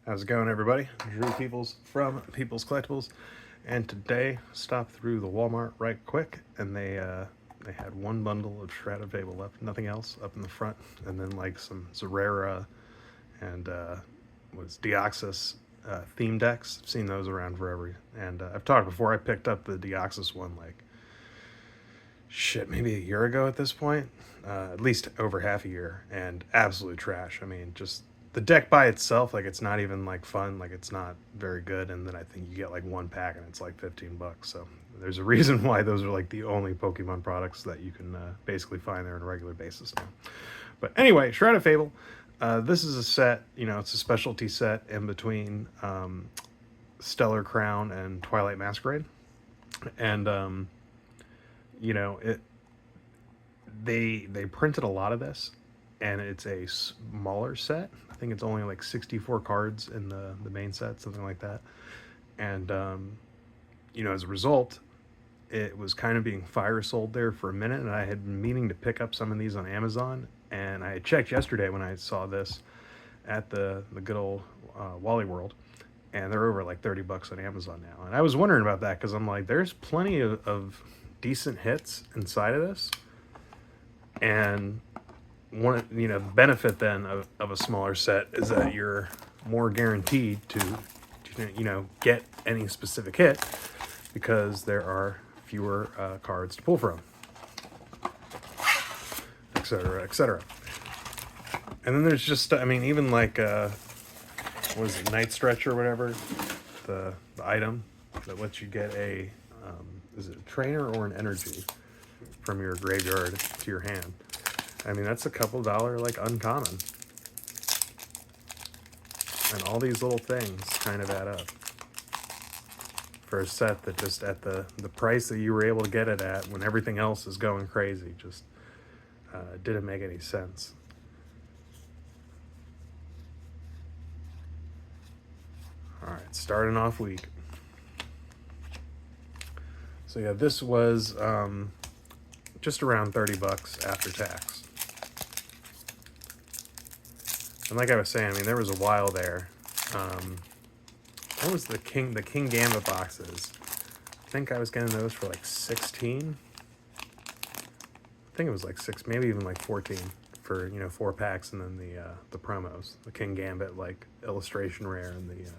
How's it going, everybody? Drew Peoples from Peoples Collectibles, and today stopped through the Walmart right quick, and they had one bundle of Shrouded Fable left, nothing else up in the front, and then like some Zerera and was Deoxys theme decks. I've seen those around forever, and I've talked before. I picked up the Deoxys one like shit, maybe a year ago at this point, at least over half a year, and absolute trash. I mean, just the deck by itself, like it's not even like fun, like it's not very good. And then I think you get like one pack and it's like $15. So there's a reason why those are like the only Pokemon products that you can basically find there on a regular basis now. But anyway, Shrouded Fable. This is a set, it's a specialty set in between Stellar Crown and Twilight Masquerade. And it they printed a lot of this, and it's a smaller set. I think it's only like 64 cards in the main set, something like that. And as a result, it was kind of being fire sold there for a minute, and I had been meaning to pick up some of these on Amazon. And I had checked yesterday when I saw this at the good old Wally World, and they're over like $30 on Amazon now. And I was wondering about that because I'm like, there's plenty of decent hits inside of this, and one the benefit then of a smaller set is that you're more guaranteed to get any specific hit because there are fewer cards to pull from, etc., etc. And then there's just, I mean, even like what is it, Night Stretch or whatever, the item that lets you get a is it a trainer or an energy from your graveyard to your hand. I mean, that's a couple dollar like uncommon. And all these little things kind of add up for a set that just at the price that you were able to get it at when everything else is going crazy just didn't make any sense. All right, starting off week. So yeah, this was just around $30 after tax. And like I was saying, I mean, there was a while there. What was the King Gambit boxes? I think I was getting those for like 16. I think it was like 6, maybe even like 14 for 4 packs, and then the promos, the King Gambit like illustration rare and the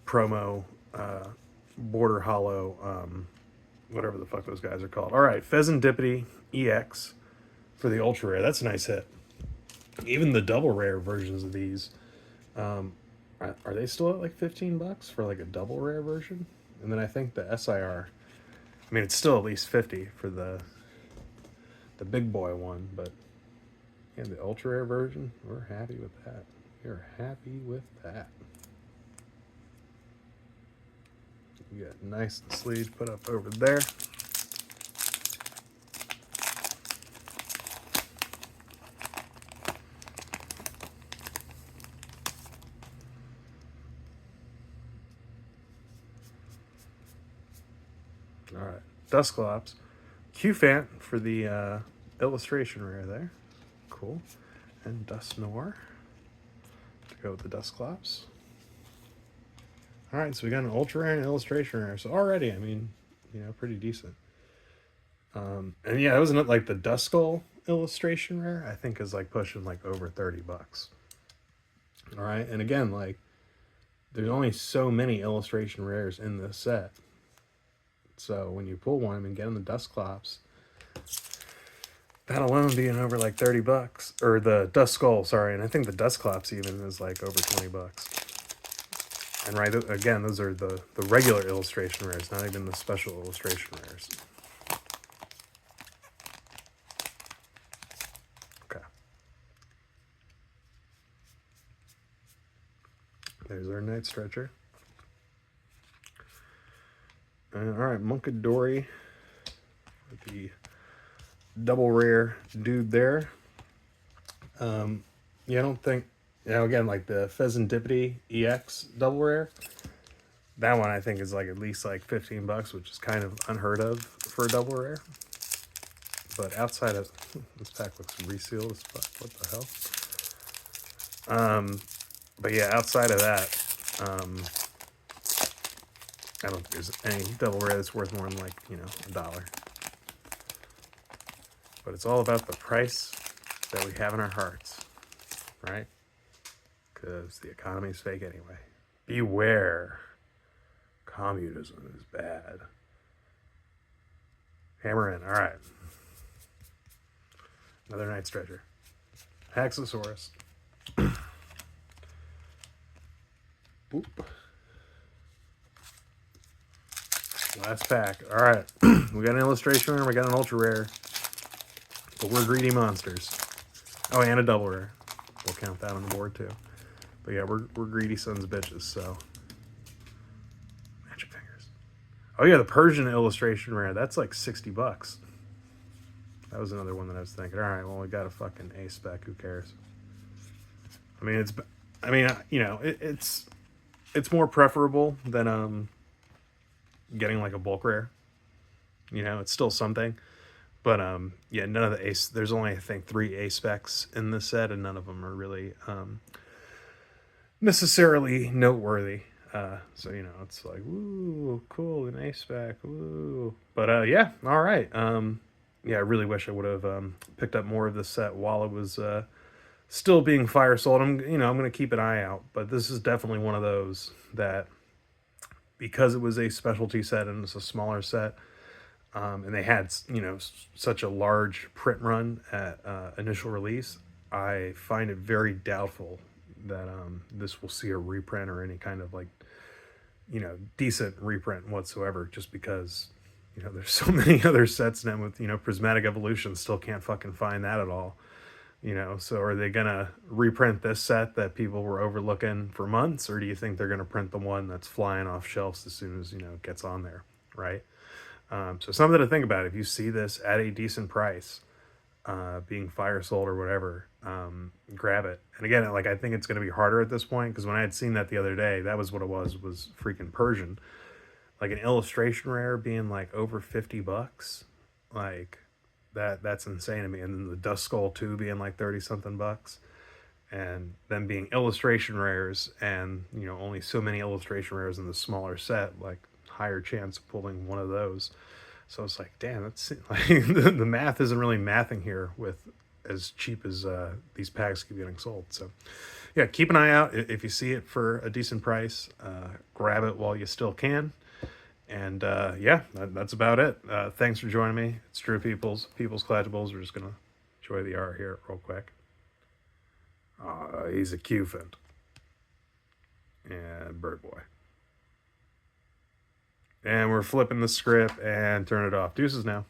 promo border hollow, whatever the fuck those guys are called. All right, Pheasantipity EX for the ultra rare. That's a nice hit. Even the double rare versions of these, are they still at like $15 for like a double rare version? And then I think the SIR, I mean, it's still at least 50 for the big boy one, but yeah, the ultra rare version, we're happy with that. We're happy with that. You got nice sleeves put up over there. All right, Dusclops, Cufant for the illustration rare there, cool, and Dusknoir to go with the Dusclops. All right, so we got an ultra rare and an illustration rare. So already, I mean, pretty decent. And yeah, it wasn't like the Duskull illustration rare. I think is like pushing like over $30. All right, and again, like there's only so many illustration rares in this set. So when you pull one and get in the Dusclops, that alone being over like $30, or the Duskull, sorry, and I think the Dusclops even is like over $20. And right, again, those are the regular illustration rares, not even the special illustration rares. Okay. There's our Night Stretcher. And all right, Munkadori with the double rare dude there. Yeah, I don't think, again, like the Pheasantipity EX double rare, that one I think is like at least like $15, which is kind of unheard of for a double rare. But outside of this pack looks resealed as fuck. What the hell? But yeah, outside of that, I don't think there's any double rare that's worth more than like, you know, $1. But it's all about the price that we have in our hearts, right? Because the economy's fake anyway. Beware. Communism is bad. Hammer in. All right. Another Night Stretcher. Haxosaurus. Boop. Last pack. All right. We got an illustration rare. We got an ultra rare. But we're greedy monsters. Oh, and a double rare. We'll count that on the board too. But yeah, we're greedy sons of bitches, so. Magic fingers. Oh yeah, the Persian illustration rare. That's like $60. That was another one that I was thinking. All right, well we got a fucking A spec. Who cares? I mean, you know, it's more preferable than getting like a bulk rare. You know, it's still something. But yeah, none of the ace. There's only I think 3 A specs in this set, and none of them are really necessarily noteworthy. So you know, it's like woo, cool, an A spec, woo. But yeah, all right. Yeah, I really wish I would have picked up more of this set while it was still being fire sold. I'm going to keep an eye out, but this is definitely one of those that because it was a specialty set and it's a smaller set. And they had, you know, such a large print run at initial release. I find it very doubtful that this will see a reprint or any kind of like, you know, decent reprint whatsoever. Just because, you know, there's so many other sets now with, you know, Prismatic Evolution still can't fucking find that at all. You know, so are they gonna reprint this set that people were overlooking for months, or do you think they're gonna print the one that's flying off shelves as soon as, you know, it gets on there, right? So something to think about. If you see this at a decent price, being fire sold or whatever, grab it. And again, like I think it's going to be harder at this point because when I had seen that the other day, that was what it was freaking Persian. Like an illustration rare being like over $50, like that's insane to me. And then the Dust Skull 2 being like 30 something bucks. And then being illustration rares and, you know, only so many illustration rares in the smaller set, like higher chance of pulling one of those. So it's like, damn, that's like the math isn't really mathing here with as cheap as these packs keep getting sold. So yeah, keep an eye out. If you see it for a decent price, grab it while you still can. And yeah, that's about it. Thanks for joining me. It's Drew Peoples Collectibles. We're just gonna enjoy the art here real quick. He's a Cufant. And Bird Boy. And we're flipping the script and turn it off. Deuces now.